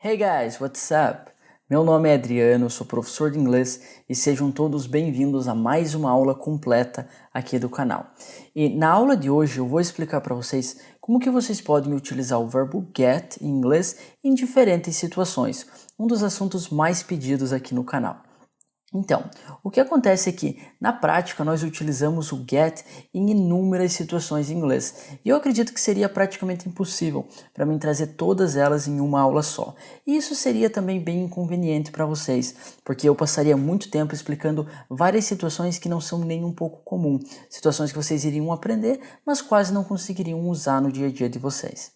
Hey guys, what's up? Meu nome é Adriano, sou professor de inglês e sejam todos bem-vindos a mais uma aula completa aqui do canal. E na aula de hoje eu vou explicar para vocês como que vocês podem utilizar o verbo get em inglês em diferentes situações, um dos assuntos mais pedidos aqui no canal. Então, o que acontece é que, na prática, nós utilizamos o get em inúmeras situações em inglês. E eu acredito que seria praticamente impossível para mim trazer todas elas em uma aula só. E isso seria também bem inconveniente para vocês, porque eu passaria muito tempo explicando várias situações que não são nem um pouco comum. Situações que vocês iriam aprender, mas quase não conseguiriam usar no dia a dia de vocês.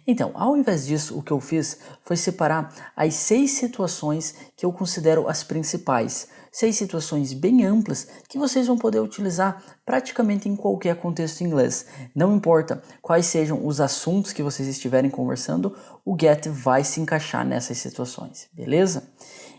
Então, ao invés disso, o que eu fiz foi separar as 6 situações que eu considero as principais. 6 situações bem amplas que vocês vão poder utilizar praticamente em qualquer contexto em inglês. Não importa quais sejam os assuntos que vocês estiverem conversando, o get vai se encaixar nessas situações, beleza?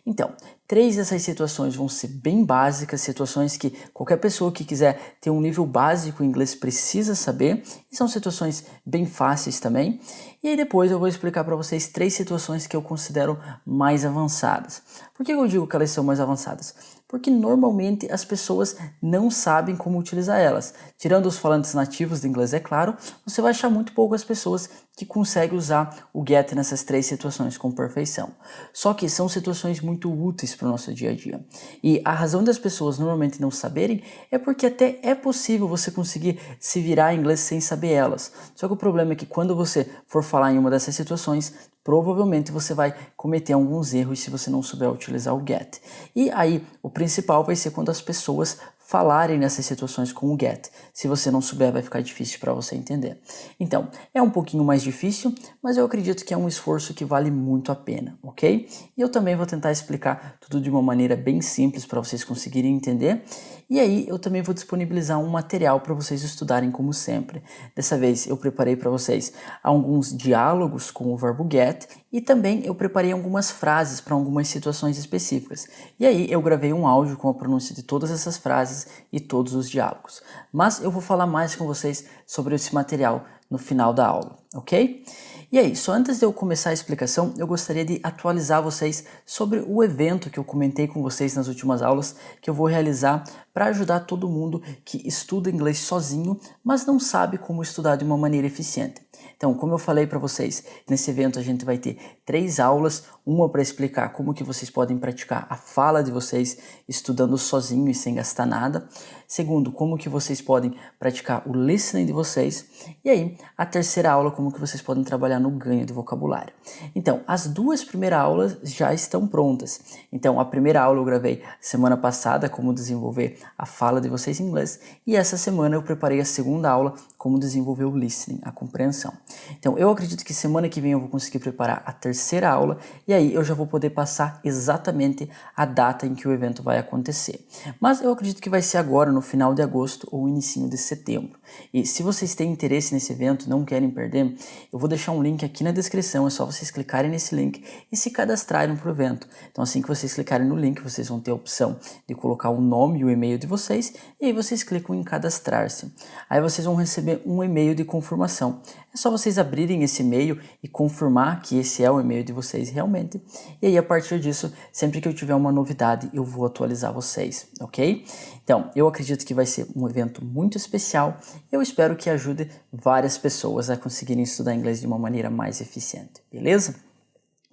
Então, 3 dessas situações vão ser bem básicas, situações que qualquer pessoa que quiser ter um nível básico em inglês precisa saber, e são situações bem fáceis também. E aí depois eu vou explicar para vocês 3 situações que eu considero mais avançadas. Por que eu digo que elas são mais avançadas? Porque normalmente as pessoas não sabem como utilizar elas. Tirando os falantes nativos de inglês, é claro, você vai achar muito poucas pessoas que conseguem usar o get nessas 3 situações com perfeição. Só que são situações muito úteis para o nosso dia a dia. E a razão das pessoas normalmente não saberem é porque até é possível você conseguir se virar em inglês sem saber elas. Só que o problema é que quando você for falar em uma dessas situações, provavelmente você vai cometer alguns erros se você não souber utilizar o get. E aí, o principal vai ser quando as pessoas falarem nessas situações com o get. Se você não souber, vai ficar difícil para você entender. Então, é um pouquinho mais difícil, mas eu acredito que é um esforço que vale muito a pena, ok? E eu também vou tentar explicar tudo de uma maneira bem simples para vocês conseguirem entender. E aí, eu também vou disponibilizar um material para vocês estudarem como sempre. Dessa vez, eu preparei para vocês alguns diálogos com o verbo get e também eu preparei algumas frases para algumas situações específicas. E aí, eu gravei um áudio com a pronúncia de todas essas frases e todos os diálogos. Mas eu vou falar mais com vocês sobre esse material no final da aula, ok? E aí, só antes de eu começar a explicação, eu gostaria de atualizar vocês sobre o evento que eu comentei com vocês nas últimas aulas, que eu vou realizar para ajudar todo mundo que estuda inglês sozinho, mas não sabe como estudar de uma maneira eficiente. Então, como eu falei para vocês, nesse evento a gente vai ter 3 aulas, uma para explicar como que vocês podem praticar a fala de vocês estudando sozinho e sem gastar nada. Segundo, como que vocês podem praticar o listening de vocês. E aí, a terceira aula, como que vocês podem trabalhar no ganho de vocabulário. Então, as 2 primeiras aulas já estão prontas. Então, a primeira aula eu gravei semana passada, como desenvolver a fala de vocês em inglês. E essa semana eu preparei a segunda aula, como desenvolver o listening, a compreensão. Então, eu acredito que semana que vem eu vou conseguir preparar a terceira aula e aí eu já vou poder passar exatamente a data em que o evento vai acontecer. Mas eu acredito que vai ser agora, no final de agosto ou início de setembro. E se vocês têm interesse nesse evento, não querem perder, eu vou deixar um link aqui na descrição, é só vocês clicarem nesse link e se cadastrarem para o evento. Então, assim que vocês clicarem no link, vocês vão ter a opção de colocar o nome e o e-mail de vocês e aí vocês clicam em cadastrar-se. Aí vocês vão receber um e-mail de confirmação. É só vocês abrirem esse e-mail e confirmar que esse é o e-mail de vocês realmente. E aí, a partir disso, sempre que eu tiver uma novidade, eu vou atualizar vocês, ok? Então, eu acredito que vai ser um evento muito especial. Eu espero que ajude várias pessoas a conseguirem estudar inglês de uma maneira mais eficiente, beleza?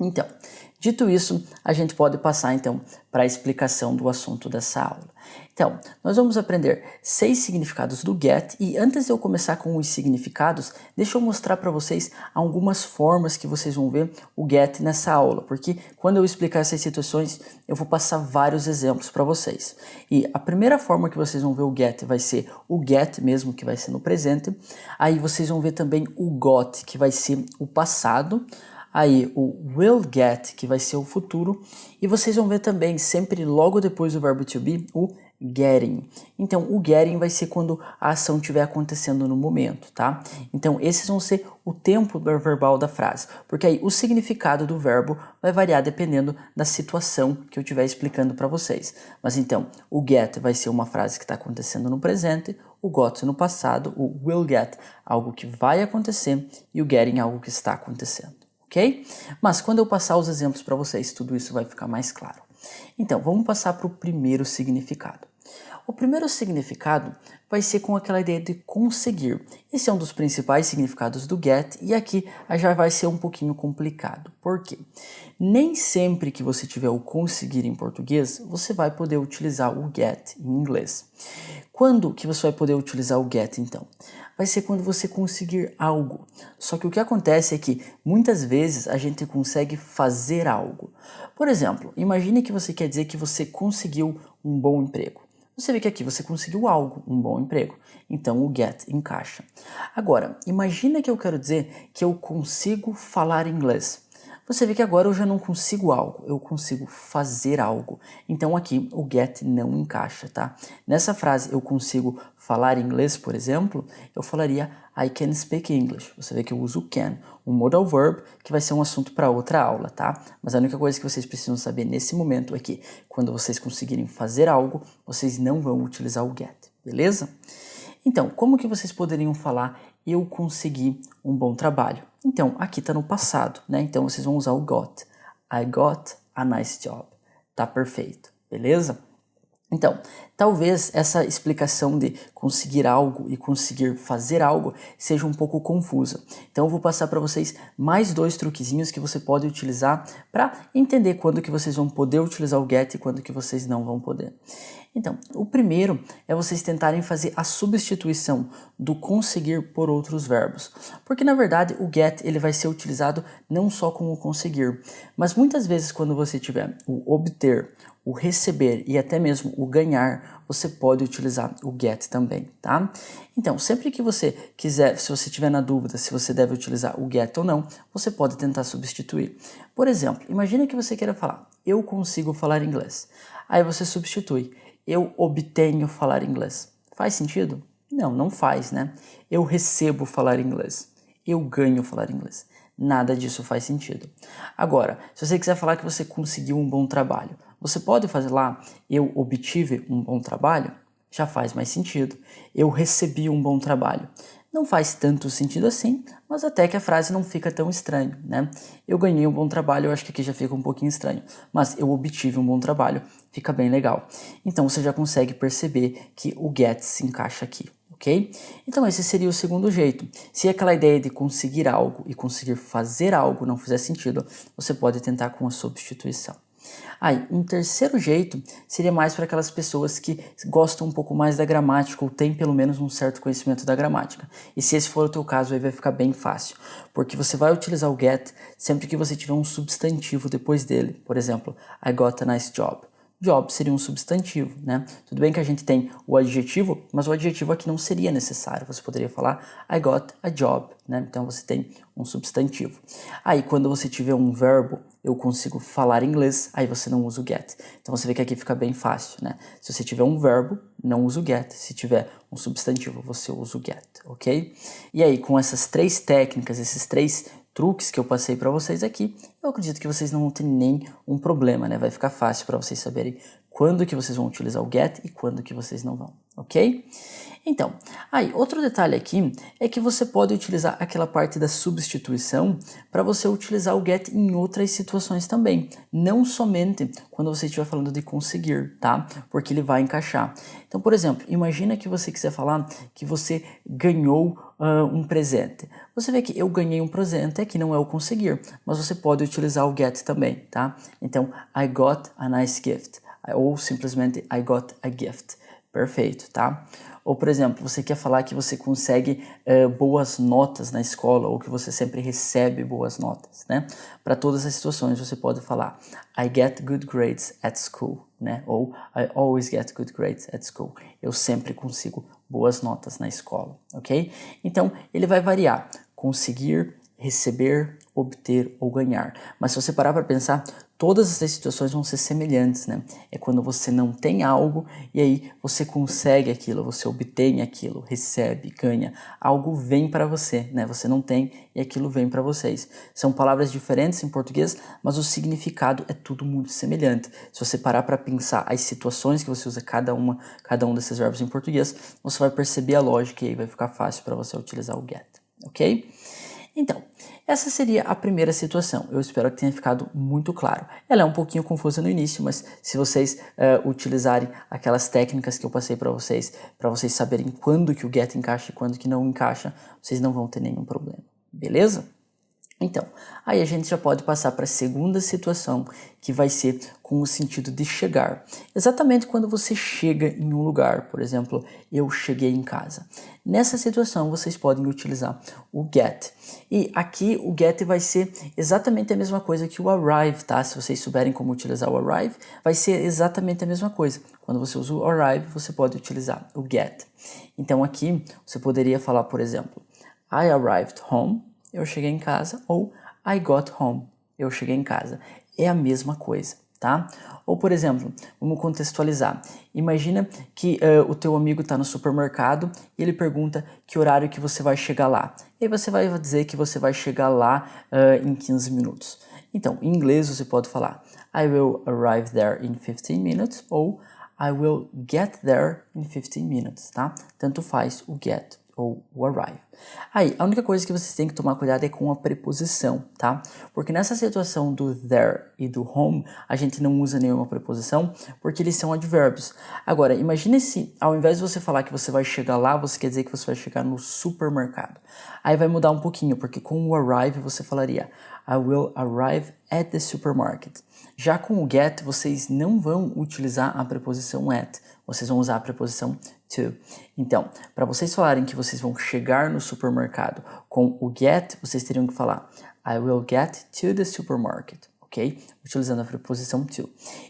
Então, dito isso, a gente pode passar então para a explicação do assunto dessa aula. Então, nós vamos aprender 6 significados do get e antes de eu começar com os significados, deixa eu mostrar para vocês algumas formas que vocês vão ver o get nessa aula, porque quando eu explicar essas situações, eu vou passar vários exemplos para vocês. E a primeira forma que vocês vão ver o get vai ser o get mesmo, que vai ser no presente. Aí vocês vão ver também o got, que vai ser o passado. Aí o will get, que vai ser o futuro, e vocês vão ver também, sempre logo depois do verbo to be, o getting. Então, o getting vai ser quando a ação estiver acontecendo no momento, tá? Então, esses vão ser o tempo verbal da frase, porque aí o significado do verbo vai variar dependendo da situação que eu estiver explicando para vocês. Mas então, o get vai ser uma frase que está acontecendo no presente, o got no passado, o will get, algo que vai acontecer, e o getting, algo que está acontecendo. ok? Mas quando eu passar os exemplos para vocês, tudo isso vai ficar mais claro. Então, vamos passar para o primeiro significado. O primeiro significado vai ser com aquela ideia de conseguir. Esse é um dos principais significados do get e aqui já vai ser um pouquinho complicado. Por quê? Nem sempre que você tiver o conseguir em português, você vai poder utilizar o get em inglês. Quando que você vai poder utilizar o get, então? Vai ser quando você conseguir algo. Só que o que acontece é que muitas vezes a gente consegue fazer algo. Por exemplo, imagine que você quer dizer que você conseguiu um bom emprego. Você vê que aqui você conseguiu algo, um bom emprego. Então o get encaixa. Agora, imagina que eu quero dizer que eu consigo falar inglês. Você vê que agora eu já não consigo algo, eu consigo fazer algo. Então aqui o get não encaixa, tá? Nessa frase eu consigo falar inglês, por exemplo, eu falaria I can speak English. Você vê que eu uso can, um modal verb, que vai ser um assunto para outra aula, tá? Mas a única coisa que vocês precisam saber nesse momento é que quando vocês conseguirem fazer algo, vocês não vão utilizar o get, beleza? Então, como que vocês poderiam falar eu consegui um bom trabalho? Então, aqui está no passado, né? Então, vocês vão usar o got. I got a nice job. Tá perfeito, beleza? Então, talvez essa explicação de conseguir algo e conseguir fazer algo seja um pouco confusa. Então eu vou passar para vocês mais 2 truquezinhos que você pode utilizar para entender quando que vocês vão poder utilizar o get e quando que vocês não vão poder. Então, o primeiro é vocês tentarem fazer a substituição do conseguir por outros verbos. Porque, na verdade, o get ele vai ser utilizado não só com o conseguir, mas muitas vezes quando você tiver o obter, o receber e até mesmo o ganhar, você pode utilizar o get também, tá? Então, sempre que você quiser, se você tiver na dúvida se você deve utilizar o get ou não, você pode tentar substituir. Por exemplo, imagine que você queira falar, eu consigo falar inglês. Aí você substitui, eu obtenho falar inglês. Faz sentido? Não, não faz, né? Eu recebo falar inglês. Eu ganho falar inglês. Nada disso faz sentido. Agora, se você quiser falar que você conseguiu um bom trabalho, você pode fazer lá, eu obtive um bom trabalho? Já faz mais sentido. Eu recebi um bom trabalho. Não faz tanto sentido assim, mas até que a frase não fica tão estranha, né? Eu ganhei um bom trabalho, eu acho que aqui já fica um pouquinho estranho, mas eu obtive um bom trabalho, fica bem legal. Então você já consegue perceber que o get se encaixa aqui, ok? Então esse seria o segundo jeito. Se aquela ideia de conseguir algo e conseguir fazer algo não fizer sentido, você pode tentar com a substituição. Aí, um terceiro jeito seria mais para aquelas pessoas que gostam um pouco mais da gramática ou têm pelo menos um certo conhecimento da gramática. E se esse for o teu caso, aí vai ficar bem fácil, porque você vai utilizar o get sempre que você tiver um substantivo depois dele. Por exemplo, I got a nice job. Job seria um substantivo, né? Tudo bem que a gente tem o adjetivo, mas o adjetivo aqui não seria necessário. Você poderia falar I got a job, né? Então você tem um substantivo. Aí quando você tiver um verbo, eu consigo falar inglês, aí você não usa o get. Então você vê que aqui fica bem fácil, né? Se você tiver um verbo, não usa o get. Se tiver um substantivo, você usa o get, ok? E aí com essas 3 técnicas, esses 3 truques que eu passei para vocês aqui, eu acredito que vocês não vão ter nenhum problema, né? Vai ficar fácil para vocês saberem quando que vocês vão utilizar o get e quando que vocês não vão, ok? Então, aí, outro detalhe aqui é que você pode utilizar aquela parte da substituição para você utilizar o get em outras situações também, não somente quando você estiver falando de conseguir, tá? Porque ele vai encaixar. Então, por exemplo, imagina que você quiser falar que você ganhou um presente. Você vê que eu ganhei um presente, aqui não é o conseguir, mas você pode utilizar o get também, tá? Então, I got a nice gift, ou simplesmente I got a gift. Perfeito, tá? Ou, por exemplo, você quer falar que você consegue boas notas na escola ou que você sempre recebe boas notas, né? Para todas as situações você pode falar I get good grades at school, né? Ou I always get good grades at school. Eu sempre consigo boas notas na escola, ok? Então, ele vai variar. Conseguir, receber, obter ou ganhar. Mas se você parar para pensar, todas essas situações vão ser semelhantes, né? É quando você não tem algo e aí você consegue aquilo, você obtém aquilo, recebe, ganha. Algo vem para você, né? Você não tem e aquilo vem para vocês. São palavras diferentes em português, mas o significado é tudo muito semelhante. Se você parar para pensar as situações que você usa cada um desses verbos em português, você vai perceber a lógica e aí vai ficar fácil para você utilizar o get, ok? Então, essa seria a primeira situação. Eu espero que tenha ficado muito claro. Ela é um pouquinho confusa no início, mas se vocês utilizarem aquelas técnicas que eu passei para vocês saberem quando que o get encaixa e quando que não encaixa, vocês não vão ter nenhum problema. Beleza? Então, aí a gente já pode passar para a segunda situação, que vai ser com o sentido de chegar. Exatamente quando você chega em um lugar, por exemplo, eu cheguei em casa. Nessa situação, vocês podem utilizar o get. E aqui o get vai ser exatamente a mesma coisa que o arrive, tá? Se vocês souberem como utilizar o arrive, vai ser exatamente a mesma coisa. Quando você usa o arrive, você pode utilizar o get. Então aqui, você poderia falar, por exemplo, I arrived home. Eu cheguei em casa, ou I got home, eu cheguei em casa. É a mesma coisa, tá? Ou, por exemplo, vamos contextualizar. Imagina que o teu amigo está no supermercado e ele pergunta que horário que você vai chegar lá. E aí você vai dizer que você vai chegar lá em 15 minutos. Então, em inglês você pode falar I will arrive there in 15 minutes ou I will get there in 15 minutes, tá? Tanto faz o get ou o arrive. Aí, a única coisa que vocês têm que tomar cuidado é com a preposição, tá? Porque nessa situação do there e do home, a gente não usa nenhuma preposição, porque eles são advérbios. Agora, imagine se, ao invés de você falar que você vai chegar lá, você quer dizer que você vai chegar no supermercado. Aí vai mudar um pouquinho, porque com o arrive você falaria I will arrive at the supermarket. Já com o get, vocês não vão utilizar a preposição at, vocês vão usar a preposição to. Então, para vocês falarem que vocês vão chegar no supermercado com o get, vocês teriam que falar I will get to the supermarket, ok? Utilizando a preposição to.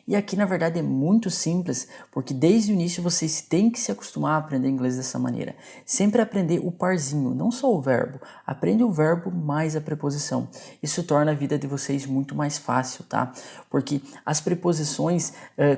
E aqui, na verdade, é muito simples, porque desde o início vocês têm que se acostumar a aprender inglês dessa maneira. Sempre aprender o parzinho, não só o verbo. Aprende o verbo mais a preposição. Isso torna a vida de vocês muito mais fácil, tá? Porque as preposições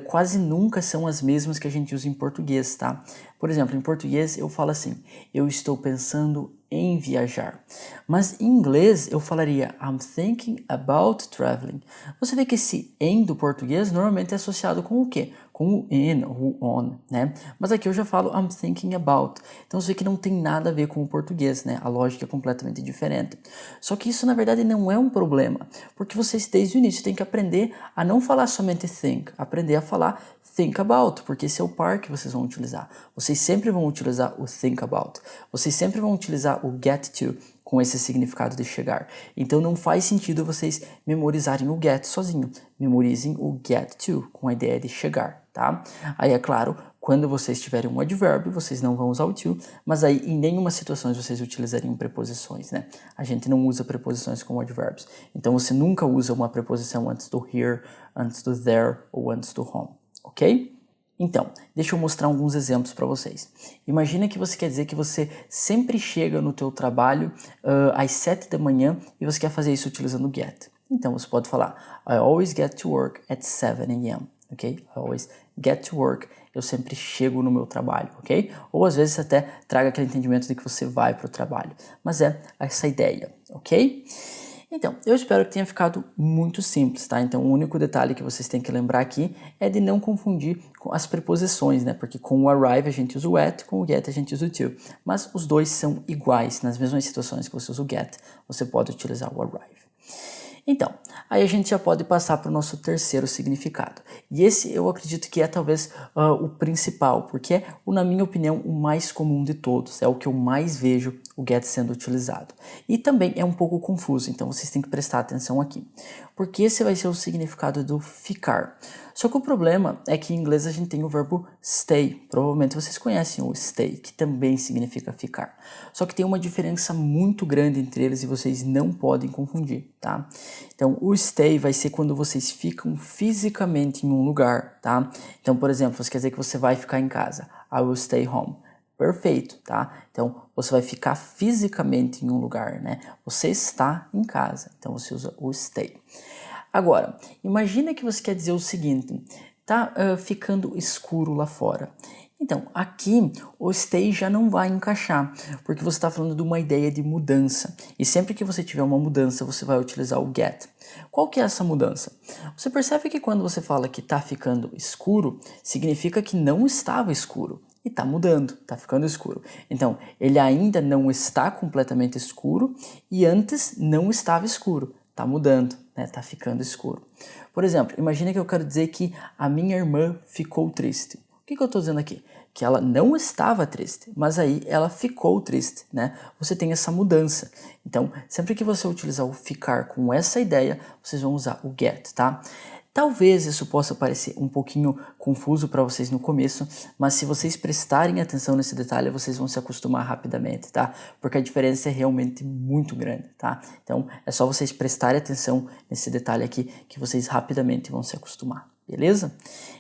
quase nunca são as mesmas que a gente usa em português, tá? Por exemplo, em português eu falo assim, eu estou pensando em viajar. Mas em inglês eu falaria I'm thinking about traveling. Você vê que esse em do português normalmente é associado com o quê? Com o in, o on, né? Mas aqui eu já falo I'm thinking about. Então você vê que não tem nada a ver com o português, né? A lógica é completamente diferente. Só que isso na verdade não é um problema, porque vocês desde o início têm que aprender a não falar somente think, aprender a falar think about, porque esse é o par que vocês vão utilizar. Vocês sempre vão utilizar o think about. Vocês sempre vão utilizar o get to com esse significado de chegar. Então não faz sentido vocês memorizarem o get sozinho. Memorizem o get to com a ideia de chegar, tá? Aí é claro, quando vocês tiverem um advérbio, vocês não vão usar o to, mas aí em nenhuma situação vocês utilizariam preposições, né? A gente não usa preposições como advérbios. Então você nunca usa uma preposição antes do here, antes do there ou antes do home, ok? Então, deixa eu mostrar alguns exemplos para vocês. Imagina que você quer dizer que você sempre chega no teu trabalho às 7 da manhã e você quer fazer isso utilizando o get. Então, você pode falar I always get to work at 7 a.m., ok? I always get to work, eu sempre chego no meu trabalho, ok? Ou às vezes até traga aquele entendimento de que você vai para o trabalho. Mas é essa ideia, ok? Então, eu espero que tenha ficado muito simples, tá? Então, o único detalhe que vocês têm que lembrar aqui é de não confundir com as preposições, né? Porque com o arrive a gente usa o at, com o get a gente usa o to. Mas os dois são iguais, nas mesmas situações que você usa o get, você pode utilizar o arrive. Então, aí a gente já pode passar para o nosso terceiro significado. E esse eu acredito que é talvez o principal, porque é, na minha opinião, o mais comum de todos. É o que eu mais vejo o get sendo utilizado. E também é um pouco confuso, então vocês têm que prestar atenção aqui. Porque esse vai ser o significado do ficar. Só que o problema é que em inglês a gente tem o verbo stay. Provavelmente vocês conhecem o stay, que também significa ficar. Só que tem uma diferença muito grande entre eles e vocês não podem confundir, tá? Então, o stay vai ser quando vocês ficam fisicamente em um lugar, tá? Então, por exemplo, você quer dizer que você vai ficar em casa. I will stay home. Perfeito, tá? Então, você vai ficar fisicamente em um lugar, né? Você está em casa, então você usa o stay. Agora, imagina que você quer dizer o seguinte, tá ficando escuro lá fora. Então, aqui o stay já não vai encaixar, porque você está falando de uma ideia de mudança. E sempre que você tiver uma mudança, você vai utilizar o get. Qual que é essa mudança? Você percebe que quando você fala que está ficando escuro, significa que não estava escuro. e tá mudando, tá ficando escuro. Então, ele ainda não está completamente escuro e antes não estava escuro, tá mudando, né? Tá ficando escuro. Por exemplo, imagine que eu quero dizer que a minha irmã ficou triste. O que eu estou dizendo aqui? Que ela não estava triste, mas aí ela ficou triste, né? Você tem essa mudança. Então, sempre que você utilizar o ficar com essa ideia, vocês vão usar o get, tá? Talvez isso possa parecer um pouquinho confuso para vocês no começo, mas se vocês prestarem atenção nesse detalhe, vocês vão se acostumar rapidamente, tá? Porque a diferença é realmente muito grande, tá? Então, é só vocês prestarem atenção nesse detalhe aqui que vocês rapidamente vão se acostumar. Beleza?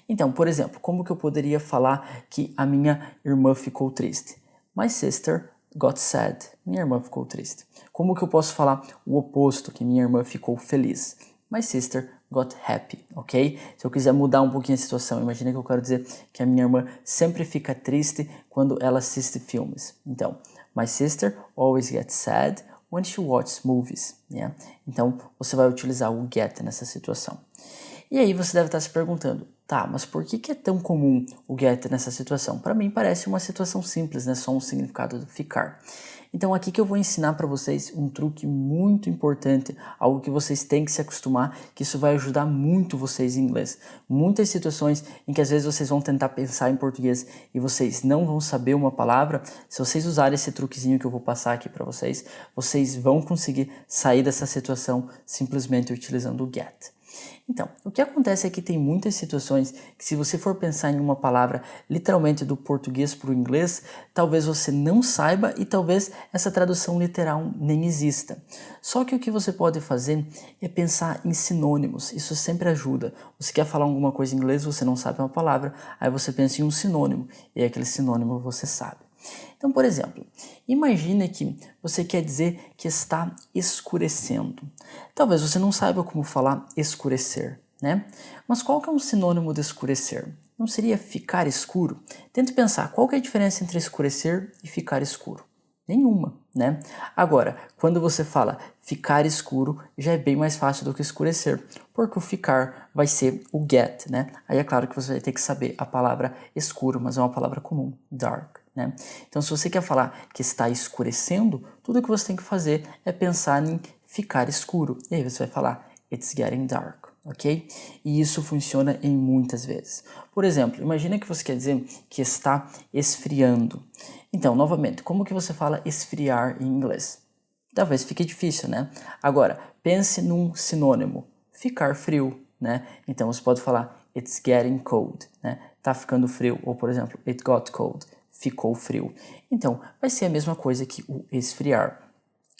Então, por exemplo, como que eu poderia falar que a minha irmã ficou triste? My sister got sad. Minha irmã ficou triste. Como que eu posso falar o oposto, que minha irmã ficou feliz? My sister got happy, ok? Se eu quiser mudar um pouquinho a situação, imagina que eu quero dizer que a minha irmã sempre fica triste quando ela assiste filmes. Então, my sister always gets sad when she watches movies. Yeah? Então, você vai utilizar o get nessa situação. E aí você deve estar se perguntando, tá, mas por que é tão comum o get nessa situação? Para mim parece uma situação simples, né? Só um significado do ficar. Então aqui que eu vou ensinar para vocês um truque muito importante, algo que vocês têm que se acostumar, que isso vai ajudar muito vocês em inglês. Muitas situações em que às vezes vocês vão tentar pensar em português e vocês não vão saber uma palavra, se vocês usarem esse truquezinho que eu vou passar aqui para vocês, vocês vão conseguir sair dessa situação simplesmente utilizando o get. Então, o que acontece é que tem muitas situações que se você for pensar em uma palavra literalmente do português para o inglês, talvez você não saiba e talvez essa tradução literal nem exista. Só que o que você pode fazer é pensar em sinônimos, isso sempre ajuda. Você quer falar alguma coisa em inglês, você não sabe uma palavra, aí você pensa em um sinônimo e aquele sinônimo você sabe. Então, por exemplo, imagine que você quer dizer que está escurecendo. Talvez você não saiba como falar escurecer, né? Mas qual que é um sinônimo de escurecer? Não seria ficar escuro? Tente pensar, qual que é a diferença entre escurecer e ficar escuro? Nenhuma, né? Agora, quando você fala ficar escuro, já é bem mais fácil do que escurecer, porque o ficar vai ser o get, né? Aí é claro que você vai ter que saber a palavra escuro, mas é uma palavra comum, dark, né? Então, se você quer falar que está escurecendo, tudo que você tem que fazer é pensar em ficar escuro. E aí você vai falar it's getting dark, ok? E isso funciona em muitas vezes. Por exemplo, imagina que você quer dizer que está esfriando. Então, novamente, como que você fala esfriar em inglês? Talvez fique difícil, né? Agora, pense num sinônimo, ficar frio, né? Então, você pode falar it's getting cold, né? Tá ficando frio. Ou, por exemplo, it got cold, ficou frio. Então, vai ser a mesma coisa que o esfriar.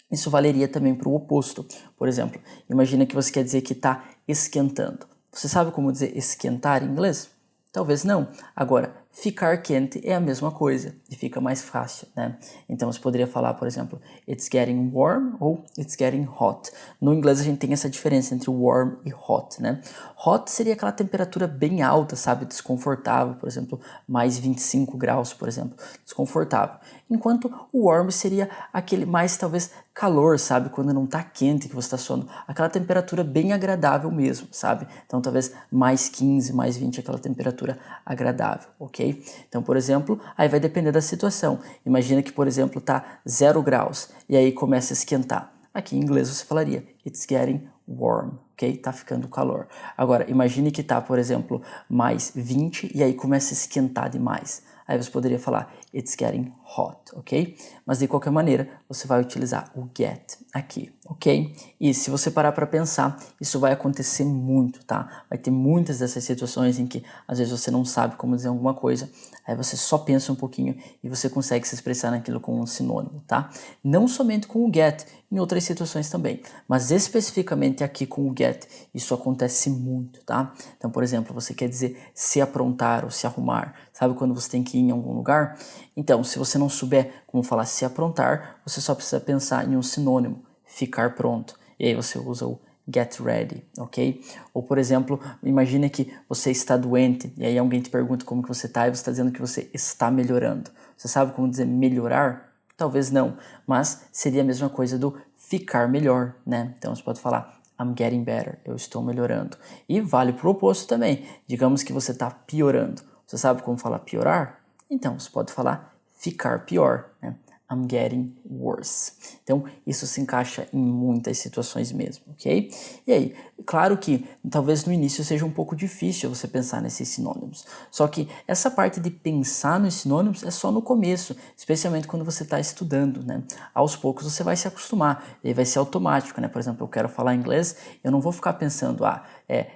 Isso valeria também para o oposto. Por exemplo, imagina que você quer dizer que está esquentando. Você sabe como dizer esquentar em inglês? Talvez não. Agora, ficar quente é a mesma coisa e fica mais fácil, né? Então você poderia falar, por exemplo, it's getting warm ou it's getting hot. No inglês a gente tem essa diferença entre warm e hot, né? Hot seria aquela temperatura bem alta, sabe? Desconfortável, por exemplo, mais 25 graus, por exemplo. Desconfortável. Enquanto o warm seria aquele mais, talvez, calor, sabe? Quando não tá quente que você tá suando. Aquela temperatura bem agradável mesmo, sabe? Então talvez mais 15, mais 20, aquela temperatura agradável, ok? Então, por exemplo, aí vai depender da situação. Imagina que, por exemplo, tá 0 graus e aí começa a esquentar. Aqui em inglês você falaria it's getting warm, ok? Tá ficando calor. Agora, imagine que tá, por exemplo, mais 20 e aí começa a esquentar demais. Aí você poderia falar it's getting hot, ok? Mas de qualquer maneira, você vai utilizar o get aqui, ok? E se você parar para pensar, isso vai acontecer muito, tá? Vai ter muitas dessas situações em que às vezes você não sabe como dizer alguma coisa, aí você só pensa um pouquinho e você consegue se expressar naquilo com um sinônimo, tá? Não somente com o get, em outras situações também, mas especificamente aqui com o get, isso acontece muito, tá? Então, por exemplo, você quer dizer se aprontar ou se arrumar, sabe quando você tem que ir em algum lugar? Então, se você não souber como falar se aprontar, você só precisa pensar em um sinônimo, ficar pronto, e aí você usa o get ready, ok? Ou, por exemplo, imagine que você está doente e aí alguém te pergunta como que você está e você está dizendo que você está melhorando. Você sabe como dizer melhorar? Talvez não, mas seria a mesma coisa do ficar melhor, né? Então você pode falar I'm getting better, eu estou melhorando. E vale para o oposto também. Digamos que você está piorando. Você sabe como falar piorar? Então, você pode falar ficar pior, né? I'm getting worse. Então, isso se encaixa em muitas situações mesmo, ok? E aí, claro que talvez no início seja um pouco difícil você pensar nesses sinônimos. Só que essa parte de pensar nos sinônimos é só no começo, especialmente quando você está estudando, né? Aos poucos você vai se acostumar, e vai ser automático, né? Por exemplo, eu quero falar inglês, eu não vou ficar pensando,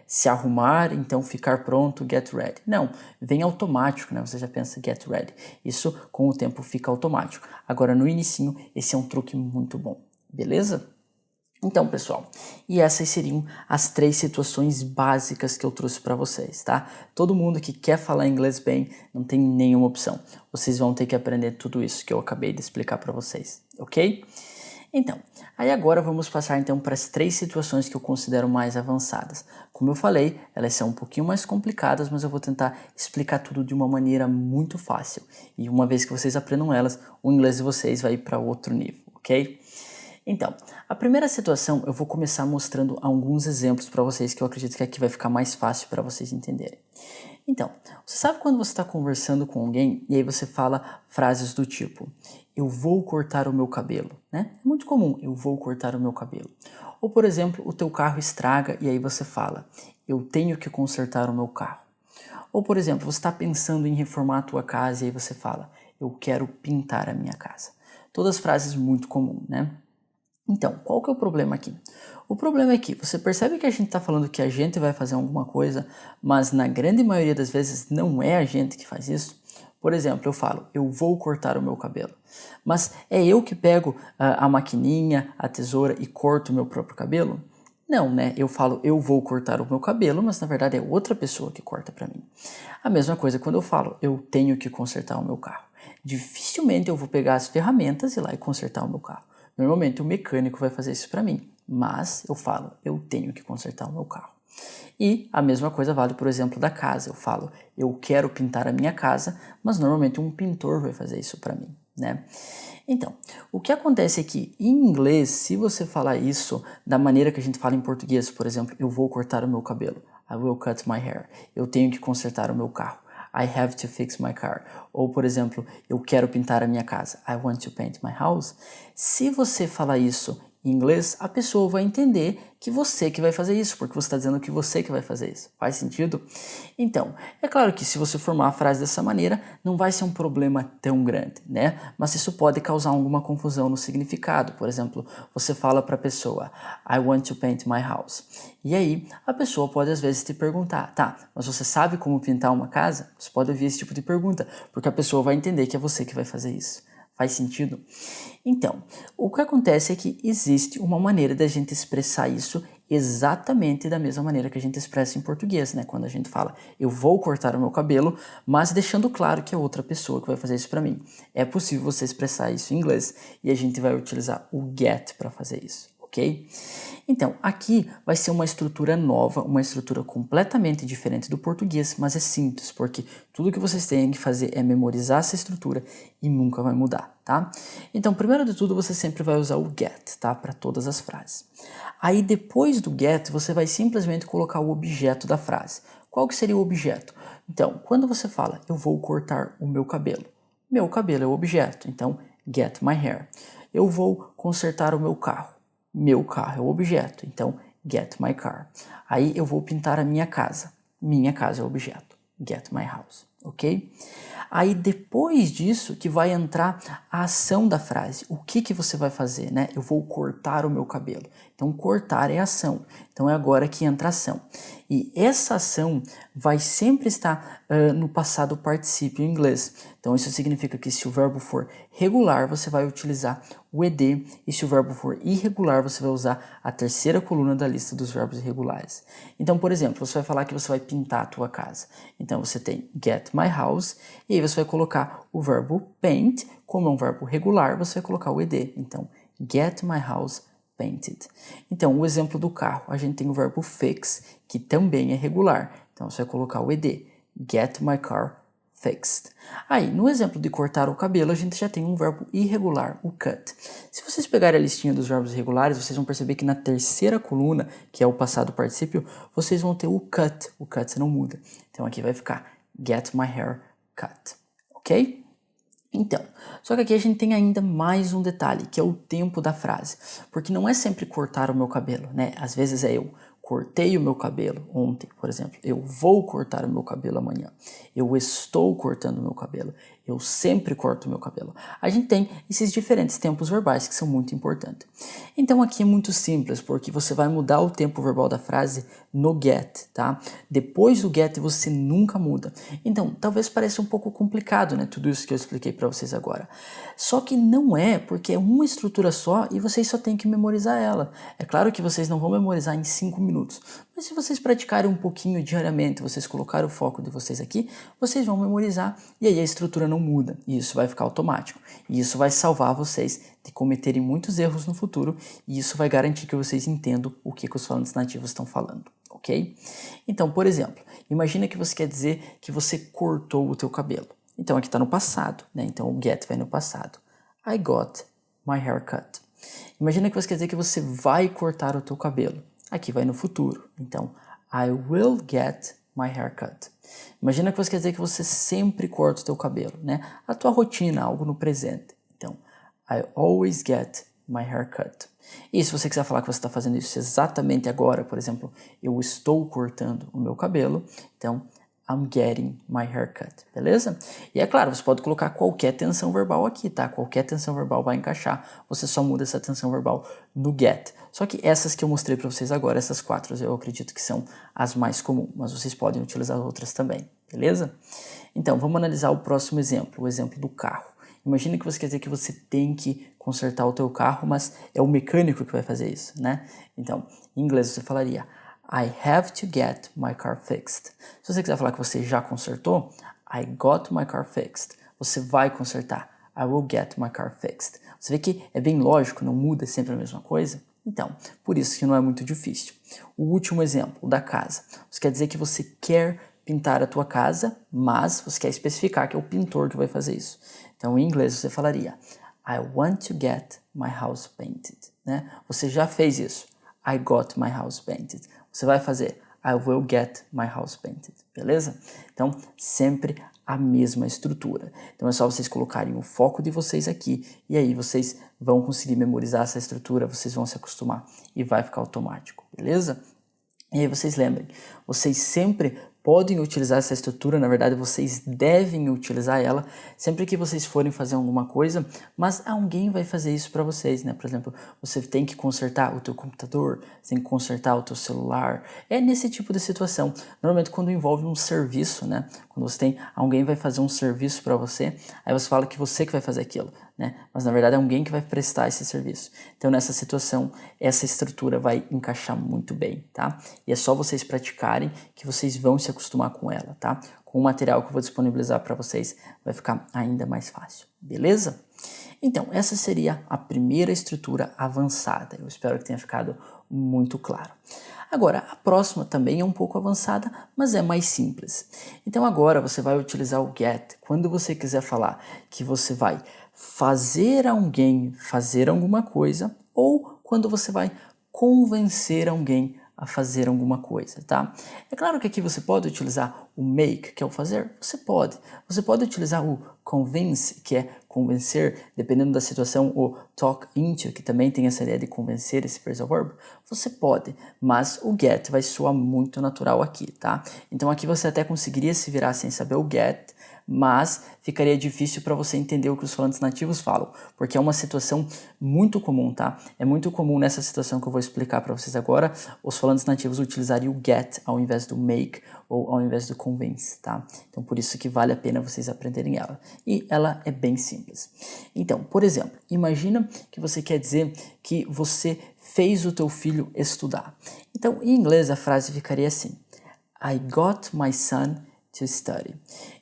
se arrumar, então ficar pronto, get ready. Não, vem automático, né? Você já pensa get ready. Isso com o tempo fica automático. Agora no inicinho, esse é um truque muito bom, beleza? Então, pessoal, e essas seriam as 3 situações básicas que eu trouxe para vocês, tá? Todo mundo que quer falar inglês bem, não tem nenhuma opção. Vocês vão ter que aprender tudo isso que eu acabei de explicar para vocês, ok? Então, aí agora vamos passar então para as 3 situações que eu considero mais avançadas. Como eu falei, elas são um pouquinho mais complicadas, mas eu vou tentar explicar tudo de uma maneira muito fácil. E uma vez que vocês aprendam elas, o inglês de vocês vai ir para outro nível, ok? Então, a primeira situação eu vou começar mostrando alguns exemplos para vocês que eu acredito que aqui vai ficar mais fácil para vocês entenderem. Então, você sabe quando você está conversando com alguém e aí você fala frases do tipo eu vou cortar o meu cabelo, né? É muito comum, eu vou cortar o meu cabelo. Ou, por exemplo, o teu carro estraga e aí você fala eu tenho que consertar o meu carro. Ou, por exemplo, você está pensando em reformar a tua casa e aí você fala eu quero pintar a minha casa. Todas frases muito comuns, né? Então, qual que é o problema aqui? O problema é que você percebe que a gente está falando que a gente vai fazer alguma coisa, mas na grande maioria das vezes não é a gente que faz isso. Por exemplo, eu falo, eu vou cortar o meu cabelo, mas é eu que pego a maquininha, a tesoura e corto o meu próprio cabelo? Não, né? Eu falo, eu vou cortar o meu cabelo, mas na verdade é outra pessoa que corta para mim. A mesma coisa quando eu falo, eu tenho que consertar o meu carro. Dificilmente eu vou pegar as ferramentas e ir lá e consertar o meu carro. Normalmente o mecânico vai fazer isso para mim, mas eu falo, eu tenho que consertar o meu carro. E a mesma coisa vale, por exemplo, da casa. Eu falo, eu quero pintar a minha casa, mas normalmente um pintor vai fazer isso para mim, né? Então, o que acontece é que em inglês, se você falar isso da maneira que a gente fala em português, por exemplo, eu vou cortar o meu cabelo, I will cut my hair, eu tenho que consertar o meu carro, I have to fix my car. Ou, por exemplo, eu quero pintar a minha casa, I want to paint my house. Se você falar isso em inglês, a pessoa vai entender que você que vai fazer isso, porque você está dizendo que você que vai fazer isso. Faz sentido? Então, é claro que se você formar a frase dessa maneira, não vai ser um problema tão grande, né? Mas isso pode causar alguma confusão no significado. Por exemplo, você fala para a pessoa, I want to paint my house. E aí, a pessoa pode às vezes te perguntar, tá, mas você sabe como pintar uma casa? Você pode ouvir esse tipo de pergunta, porque a pessoa vai entender que é você que vai fazer isso. Faz sentido? Então, o que acontece é que existe uma maneira da gente expressar isso exatamente da mesma maneira que a gente expressa em português, né? Quando a gente fala, eu vou cortar o meu cabelo, mas deixando claro que é outra pessoa que vai fazer isso para mim. É possível você expressar isso em inglês e a gente vai utilizar o get para fazer isso, ok? Então, aqui vai ser uma estrutura nova, uma estrutura completamente diferente do português, mas é simples, porque tudo que vocês têm que fazer é memorizar essa estrutura e nunca vai mudar, tá? Então, primeiro de tudo, você sempre vai usar o get, tá? Para todas as frases. Aí, depois do get, você vai simplesmente colocar o objeto da frase. Qual que seria o objeto? Então, quando você fala, eu vou cortar o meu cabelo é o objeto, então, get my hair. Eu vou consertar o meu carro é o objeto, então get my car. Aí eu vou pintar a minha casa é o objeto, get my house, ok? Aí depois disso que vai entrar a ação da frase, o que você vai fazer, né? Eu vou cortar o meu cabelo, então cortar é ação, então é agora que entra a ação. E essa ação vai sempre estar no passado particípio em inglês. Então isso significa que se o verbo for regular, você vai utilizar o ed, e se o verbo for irregular, você vai usar a terceira coluna da lista dos verbos irregulares. Então, por exemplo, você vai falar que você vai pintar a tua casa. Então você tem get my house, e aí você vai colocar o verbo paint, como é um verbo regular, você vai colocar o ed. Então, get my house painted. Então, o exemplo do carro, a gente tem o verbo fix, que também é regular. Então, você vai colocar o ed, get my car fixed. Aí, no exemplo de cortar o cabelo, a gente já tem um verbo irregular, o cut. Se vocês pegarem a listinha dos verbos irregulares, vocês vão perceber que na terceira coluna, que é o passado particípio, vocês vão ter o cut. O cut não muda. Então, aqui vai ficar get my hair cut. Ok? ok? Então, só que aqui a gente tem ainda mais um detalhe, que é o tempo da frase. Porque não é sempre cortar o meu cabelo, né? Às vezes é eu cortei o meu cabelo ontem, por exemplo. Eu vou cortar o meu cabelo amanhã. Eu estou cortando o meu cabelo. Eu sempre corto o meu cabelo. A gente tem esses diferentes tempos verbais que são muito importantes. Então aqui é muito simples, porque você vai mudar o tempo verbal da frase no get, tá? Depois do get você nunca muda. Então, talvez pareça um pouco complicado, né? Tudo isso que eu expliquei para vocês agora. Só que não é, porque é uma estrutura só e vocês só têm que memorizar ela. É claro que vocês não vão memorizar em 5 minutos, mas se vocês praticarem um pouquinho diariamente, vocês colocarem o foco de vocês aqui, vocês vão memorizar e aí a estrutura não muda e isso vai ficar automático. E isso vai salvar vocês de cometerem muitos erros no futuro e isso vai garantir que vocês entendam o que os falantes nativos estão falando, ok? Então, por exemplo, imagina que você quer dizer que você cortou o teu cabelo. Então aqui está no passado, né? Então o get vai no passado. I got my hair cut. Imagina que você quer dizer que você vai cortar o teu cabelo. Aqui vai no futuro. Então, I will get my hair cut. Imagina que você quer dizer que você sempre corta o teu cabelo, né? A tua rotina, algo no presente. Então, I always get my hair cut. E se você quiser falar que você está fazendo isso exatamente agora, por exemplo, eu estou cortando o meu cabelo, então, I'm getting my haircut, beleza? E é claro, você pode colocar qualquer tensão verbal aqui, tá? Qualquer tensão verbal vai encaixar, você só muda essa tensão verbal no get. Só que essas que eu mostrei para vocês agora, essas 4, eu acredito que são as mais comuns, mas vocês podem utilizar outras também, beleza? Então, vamos analisar o próximo exemplo, o exemplo do carro. Imagina que você quer dizer que você tem que consertar o teu carro, mas é o mecânico que vai fazer isso, né? Então, em inglês você falaria I have to get my car fixed. Se você quiser falar que você já consertou, I got my car fixed. Você vai consertar. I will get my car fixed. Você vê que é bem lógico, não muda sempre a mesma coisa? Então, por isso que não é muito difícil. O último exemplo, o da casa. Você quer dizer que você quer pintar a tua casa, mas você quer especificar que é o pintor que vai fazer isso. Então, em inglês você falaria I want to get my house painted. Né? Você já fez isso. I got my house painted. Você vai fazer I will get my house painted, beleza? Então, sempre a mesma estrutura. Então, é só vocês colocarem o foco de vocês aqui e aí vocês vão conseguir memorizar essa estrutura, vocês vão se acostumar e vai ficar automático, beleza? E aí vocês lembrem, vocês sempre podem utilizar essa estrutura, na verdade vocês devem utilizar ela sempre que vocês forem fazer alguma coisa, mas alguém vai fazer isso para vocês, né? Por exemplo, você tem que consertar o teu computador, você tem que consertar o teu celular, é nesse tipo de situação. Normalmente quando envolve um serviço, né? Quando você tem, alguém vai fazer um serviço para você, aí você fala que você que vai fazer aquilo, né? Mas na verdade é alguém que vai prestar esse serviço. Então nessa situação, essa estrutura vai encaixar muito bem, tá? E é só vocês praticarem que vocês vão se acostumar com ela, tá? Com o material que eu vou disponibilizar para vocês, vai ficar ainda mais fácil, beleza? Então, essa seria a primeira estrutura avançada. Eu espero que tenha ficado muito claro. Agora, a próxima também é um pouco avançada, mas é mais simples. Então agora você vai utilizar o get quando você quiser falar que você vai fazer alguém fazer alguma coisa ou quando você vai convencer alguém a fazer alguma coisa, tá? É claro que aqui você pode utilizar o make, que é o fazer, você pode. Você pode utilizar o convince, que é convencer, dependendo da situação, o talk into, que também tem essa ideia de convencer, esse phrasal verb, você pode, mas o get vai soar muito natural aqui, tá? Então aqui você até conseguiria se virar sem saber o get, mas ficaria difícil para você entender o que os falantes nativos falam, porque é uma situação muito comum, tá? É muito comum nessa situação que eu vou explicar para vocês agora, os falantes nativos utilizariam o get ao invés do make ou ao invés do convince, tá? Então por isso que vale a pena vocês aprenderem ela. E ela é bem simples. Então, por exemplo, imagina que você quer dizer que você fez o teu filho estudar. Então, em inglês a frase ficaria assim: I got my son to study.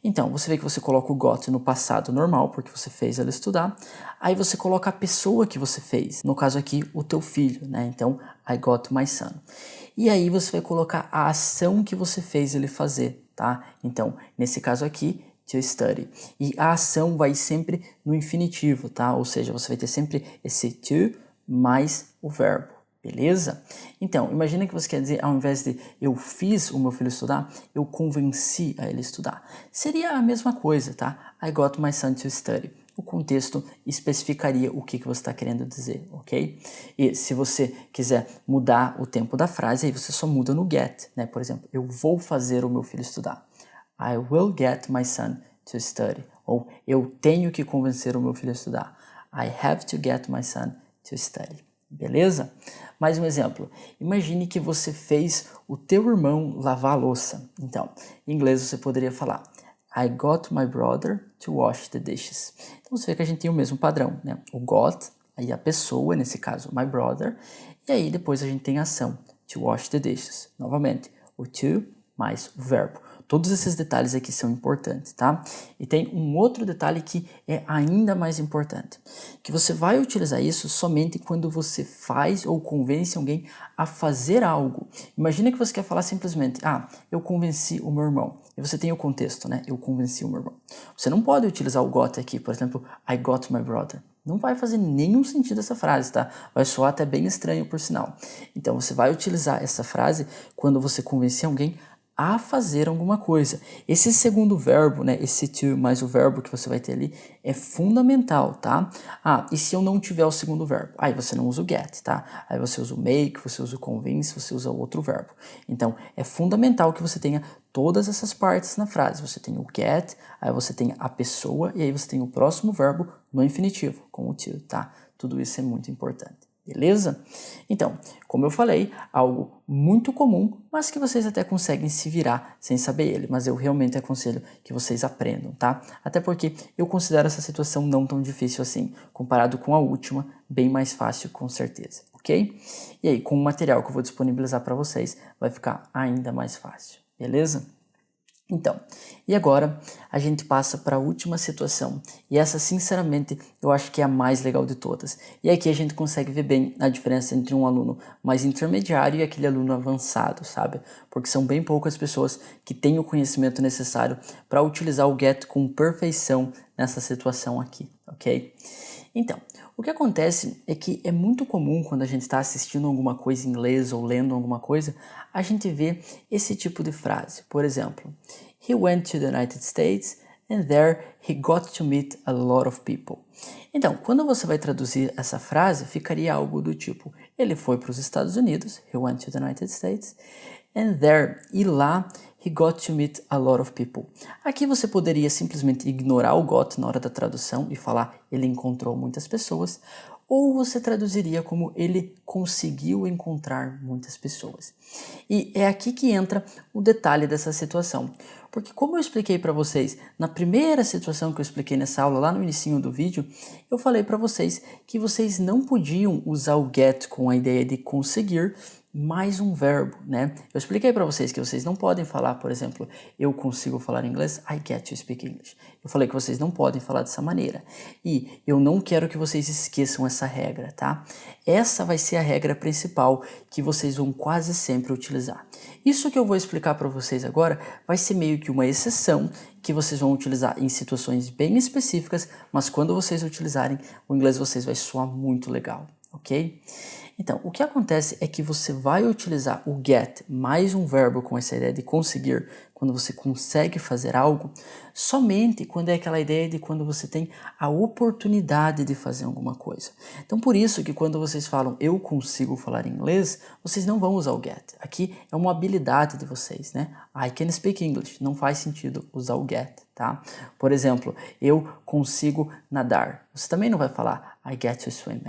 Então, você vê que você coloca o got no passado normal, porque você fez ela estudar. Aí você coloca a pessoa que você fez, no caso aqui, o teu filho, né? Então, I got my son. E aí você vai colocar a ação que você fez ele fazer, tá? Então, nesse caso aqui, to study. E a ação vai sempre no infinitivo, tá? Ou seja, você vai ter sempre esse to mais o verbo, Beleza? Então, imagina que você quer dizer, ao invés de eu fiz o meu filho estudar, eu convenci a ele estudar. Seria a mesma coisa, tá? I got my son to study. O contexto especificaria o que você está querendo dizer, ok? E se você quiser mudar o tempo da frase, aí você só muda no get, né? Por exemplo, eu vou fazer o meu filho estudar. I will get my son to study. Ou eu tenho que convencer o meu filho a estudar. I have to get my son to study. Beleza? Mais um exemplo. Imagine que você fez o teu irmão lavar a louça. Então, em inglês você poderia falar I got my brother to wash the dishes. Então você vê que a gente tem o mesmo padrão, né? O got, aí a pessoa, nesse caso, my brother, e aí depois a gente tem a ação, to wash the dishes. Novamente, o to mais o verbo. Todos esses detalhes aqui são importantes, tá? E tem um outro detalhe que é ainda mais importante, que você vai utilizar isso somente quando você faz ou convence alguém a fazer algo. Imagina que você quer falar simplesmente, eu convenci o meu irmão. E você tem o contexto, né? Eu convenci o meu irmão. Você não pode utilizar o got aqui, por exemplo, I got my brother. Não vai fazer nenhum sentido essa frase, tá? Vai soar até bem estranho, por sinal. Então, você vai utilizar essa frase quando você convencer alguém a fazer alguma coisa. Esse segundo verbo, né, esse to mais o verbo que você vai ter ali, é fundamental, tá? E se eu não tiver o segundo verbo? Aí você não usa o get, tá? Aí você usa o make, você usa o convince, você usa outro verbo. Então, é fundamental que você tenha todas essas partes na frase. Você tem o get, aí você tem a pessoa, e aí você tem o próximo verbo no infinitivo, com o to, tá? Tudo isso é muito importante. Beleza? Então, como eu falei, algo muito comum, mas que vocês até conseguem se virar sem saber ele, mas eu realmente aconselho que vocês aprendam, tá? Até porque eu considero essa situação não tão difícil assim, comparado com a última, bem mais fácil com certeza, ok? E aí, com o material que eu vou disponibilizar para vocês, vai ficar ainda mais fácil, beleza? Então, e agora a gente passa para a última situação, e essa sinceramente eu acho que é a mais legal de todas. E aqui a gente consegue ver bem a diferença entre um aluno mais intermediário e aquele aluno avançado, sabe? Porque são bem poucas pessoas que têm o conhecimento necessário para utilizar o get com perfeição nessa situação aqui, ok? Então, o que acontece é que é muito comum quando a gente está assistindo alguma coisa em inglês ou lendo alguma coisa, a gente vê esse tipo de frase. Por exemplo, he went to the United States and there he got to meet a lot of people. Então, quando você vai traduzir essa frase, ficaria algo do tipo, ele foi para os Estados Unidos, he went to the United States, and there, e lá, he got to meet a lot of people. Aqui você poderia simplesmente ignorar o got na hora da tradução e falar ele encontrou muitas pessoas, ou você traduziria como ele conseguiu encontrar muitas pessoas. E é aqui que entra o detalhe dessa situação. Porque como eu expliquei para vocês na primeira situação que eu expliquei nessa aula, lá no inicinho do vídeo, eu falei para vocês que vocês não podiam usar o get com a ideia de conseguir mais um verbo, né? Eu expliquei para vocês que vocês não podem falar, por exemplo, eu consigo falar inglês, I get to speak English. Eu falei que vocês não podem falar dessa maneira. E eu não quero que vocês esqueçam essa regra, tá? Essa vai ser a regra principal que vocês vão quase sempre utilizar. Isso que eu vou explicar para vocês agora vai ser meio que uma exceção que vocês vão utilizar em situações bem específicas, mas quando vocês utilizarem, o inglês de vocês vai soar muito legal, ok? Então, o que acontece é que você vai utilizar o get mais um verbo com essa ideia de conseguir, quando você consegue fazer algo, somente quando é aquela ideia de quando você tem a oportunidade de fazer alguma coisa. Então, por isso que quando vocês falam eu consigo falar inglês, vocês não vão usar o get. Aqui é uma habilidade de vocês, né? I can speak English. Não faz sentido usar o get, tá? Por exemplo, eu consigo nadar. Você também não vai falar I get to swim,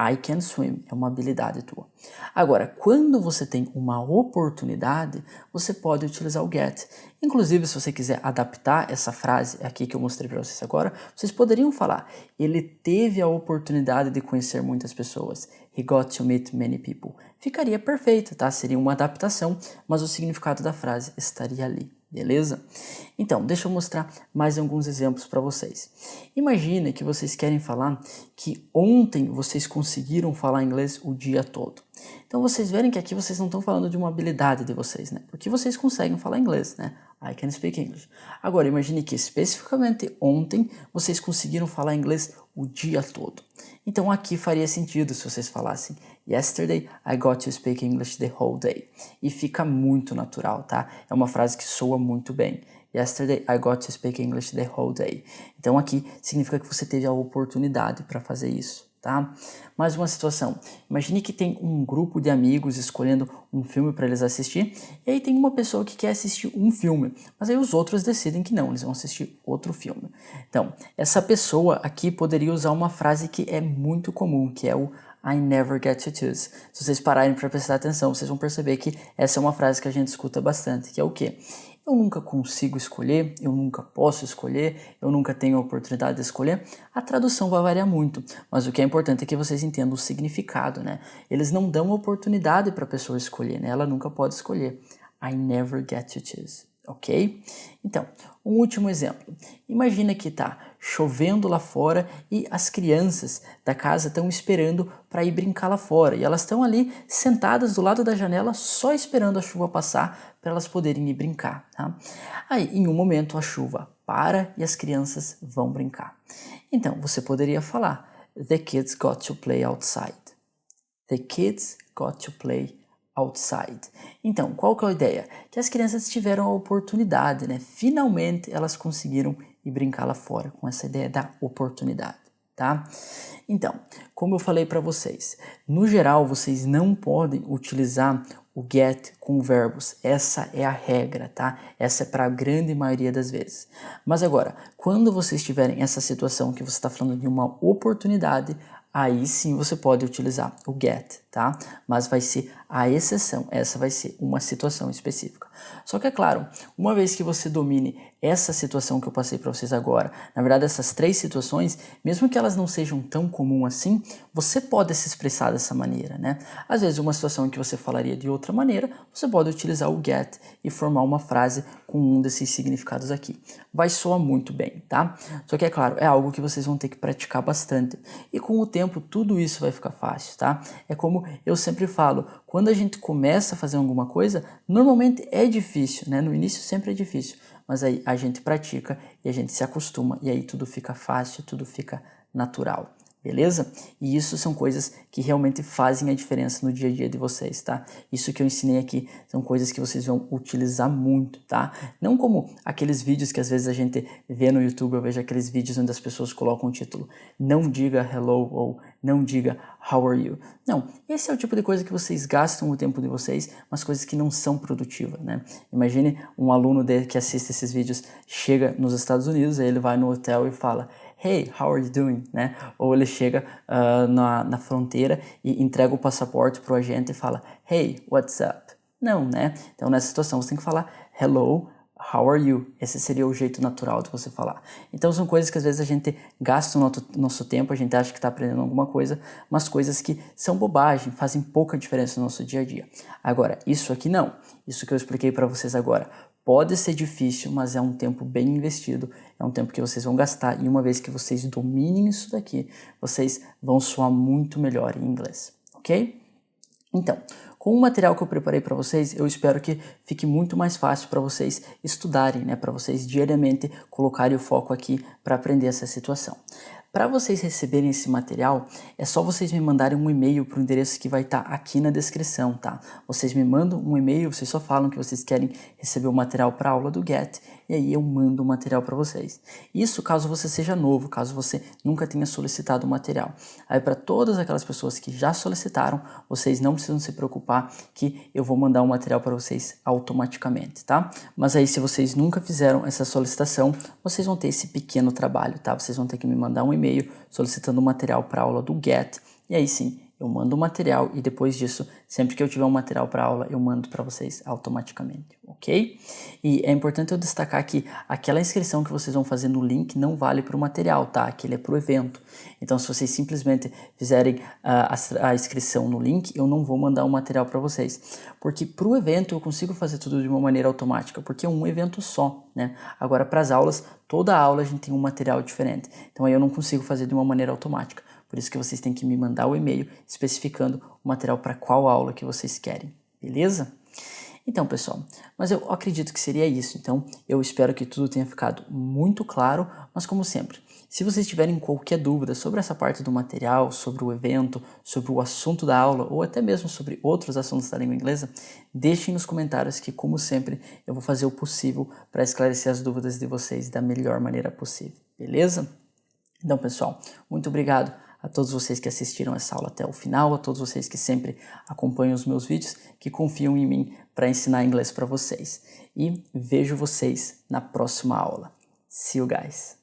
I can swim, é uma habilidade tua. Agora, quando você tem uma oportunidade, você pode utilizar o get. Inclusive, se você quiser adaptar essa frase aqui que eu mostrei para vocês agora, vocês poderiam falar, ele teve a oportunidade de conhecer muitas pessoas. He got to meet many people. Ficaria perfeito, tá? Seria uma adaptação, mas o significado da frase estaria ali. Beleza? Então, deixa eu mostrar mais alguns exemplos para vocês. Imagine que vocês querem falar que ontem vocês conseguiram falar inglês o dia todo. Então vocês verem que aqui vocês não estão falando de uma habilidade de vocês, né? Porque vocês conseguem falar inglês, né? I can speak English. Agora, imagine que especificamente ontem vocês conseguiram falar inglês o dia todo. Então aqui faria sentido se vocês falassem Yesterday I got to speak English the whole day. E fica muito natural, tá? É uma frase que soa muito bem. Yesterday I got to speak English the whole day. Então aqui significa que você teve a oportunidade para fazer isso. Tá? Mais uma situação, imagine que tem um grupo de amigos escolhendo um filme para eles assistir, e aí tem uma pessoa que quer assistir um filme, mas aí os outros decidem que não, eles vão assistir outro filme. Então, essa pessoa aqui poderia usar uma frase que é muito comum, que é o I never get to choose. Se vocês pararem para prestar atenção, vocês vão perceber que essa é uma frase que a gente escuta bastante, que é o quê? Eu nunca consigo escolher, eu nunca posso escolher, eu nunca tenho a oportunidade de escolher. A tradução vai variar muito, mas o que é importante é que vocês entendam o significado, né? Eles não dão oportunidade para a pessoa escolher, né? Ela nunca pode escolher. I never get to choose. Ok? Então, um último exemplo. Imagina que tá chovendo lá fora e as crianças da casa estão esperando para ir brincar lá fora. E elas estão ali sentadas do lado da janela só esperando a chuva passar para elas poderem ir brincar. Tá? Aí, em um momento, a chuva para e as crianças vão brincar. Então, você poderia falar The kids got to play outside. The kids got to play outside. Então, qual que é a ideia? Que as crianças tiveram a oportunidade, né? Finalmente elas conseguiram ir brincar lá fora, com essa ideia da oportunidade, tá? Então, como eu falei para vocês, no geral vocês não podem utilizar o get com verbos. Essa é a regra, tá? Essa é para a grande maioria das vezes. Mas agora, quando vocês tiverem essa situação que você está falando de uma oportunidade, aí sim você pode utilizar o get, tá? Mas vai ser a exceção, essa vai ser uma situação específica. Só que é claro, uma vez que você domine essa situação que eu passei para vocês agora, na verdade essas três situações, mesmo que elas não sejam tão comuns assim, você pode se expressar dessa maneira, né? Às vezes uma situação em que você falaria de outra maneira, você pode utilizar o get e formar uma frase com um desses significados aqui. Vai soar muito bem, tá? Só que é claro, é algo que vocês vão ter que praticar bastante. E com o tempo tudo isso vai ficar fácil, tá? É como eu sempre falo, quando a gente começa a fazer alguma coisa, normalmente é difícil, né? No início sempre é difícil, mas aí a gente pratica e a gente se acostuma e aí tudo fica fácil, tudo fica natural. Beleza? E isso são coisas que realmente fazem a diferença no dia a dia de vocês, tá? Isso que eu ensinei aqui são coisas que vocês vão utilizar muito, tá? Não como aqueles vídeos que às vezes a gente vê no YouTube, eu vejo aqueles vídeos onde as pessoas colocam o título não diga hello ou não diga how are you. Não, esse é o tipo de coisa que vocês gastam o tempo de vocês, mas coisas que não são produtivas, né? Imagine um aluno que assiste esses vídeos, chega nos Estados Unidos, aí ele vai no hotel e fala Hey, how are you doing? Né? Ou ele chega na fronteira e entrega o passaporte para o agente e fala Hey, what's up? Não, né? Então nessa situação você tem que falar Hello, how are you? Esse seria o jeito natural de você falar. Então são coisas que às vezes a gente gasta o nosso tempo, a gente acha que está aprendendo alguma coisa, mas coisas que são bobagem, fazem pouca diferença no nosso dia a dia. Agora, isso aqui não. Isso que eu expliquei para vocês agora. Pode ser difícil, mas é um tempo bem investido, é um tempo que vocês vão gastar e uma vez que vocês dominem isso daqui, vocês vão soar muito melhor em inglês, ok? Então, com o material que eu preparei para vocês, eu espero que fique muito mais fácil para vocês estudarem, né? Para vocês diariamente colocarem o foco aqui para aprender essa situação. Para vocês receberem esse material, é só vocês me mandarem um e-mail para o endereço que vai estar aqui na descrição, tá? Vocês me mandam um e-mail, vocês só falam que vocês querem receber o material para a aula do Get, e aí eu mando o material para vocês. Isso caso você seja novo, caso você nunca tenha solicitado o material. Aí para todas aquelas pessoas que já solicitaram, vocês não precisam se preocupar que eu vou mandar o material para vocês automaticamente, tá? Mas aí se vocês nunca fizeram essa solicitação, vocês vão ter esse pequeno trabalho, tá? Vocês vão ter que me mandar um e-mail solicitando o material para a aula do Get, e aí sim, eu mando o material e depois disso, sempre que eu tiver um material para aula, eu mando para vocês automaticamente, ok? E é importante eu destacar que aquela inscrição que vocês vão fazer no link não vale para o material, tá? Aquele é para o evento. Então, se vocês simplesmente fizerem a inscrição no link, eu não vou mandar o material para vocês. Porque para o evento eu consigo fazer tudo de uma maneira automática, porque é um evento só, né? Agora, para as aulas, toda aula a gente tem um material diferente. Então, aí eu não consigo fazer de uma maneira automática. Por isso que vocês têm que me mandar o e-mail especificando o material para qual aula que vocês querem, beleza? Então, pessoal, mas eu acredito que seria isso. Então, eu espero que tudo tenha ficado muito claro, mas como sempre, se vocês tiverem qualquer dúvida sobre essa parte do material, sobre o evento, sobre o assunto da aula ou até mesmo sobre outros assuntos da língua inglesa, deixem nos comentários que, como sempre, eu vou fazer o possível para esclarecer as dúvidas de vocês da melhor maneira possível, beleza? Então, pessoal, muito obrigado a todos vocês que assistiram essa aula até o final, a todos vocês que sempre acompanham os meus vídeos, que confiam em mim para ensinar inglês para vocês. E vejo vocês na próxima aula. See you guys!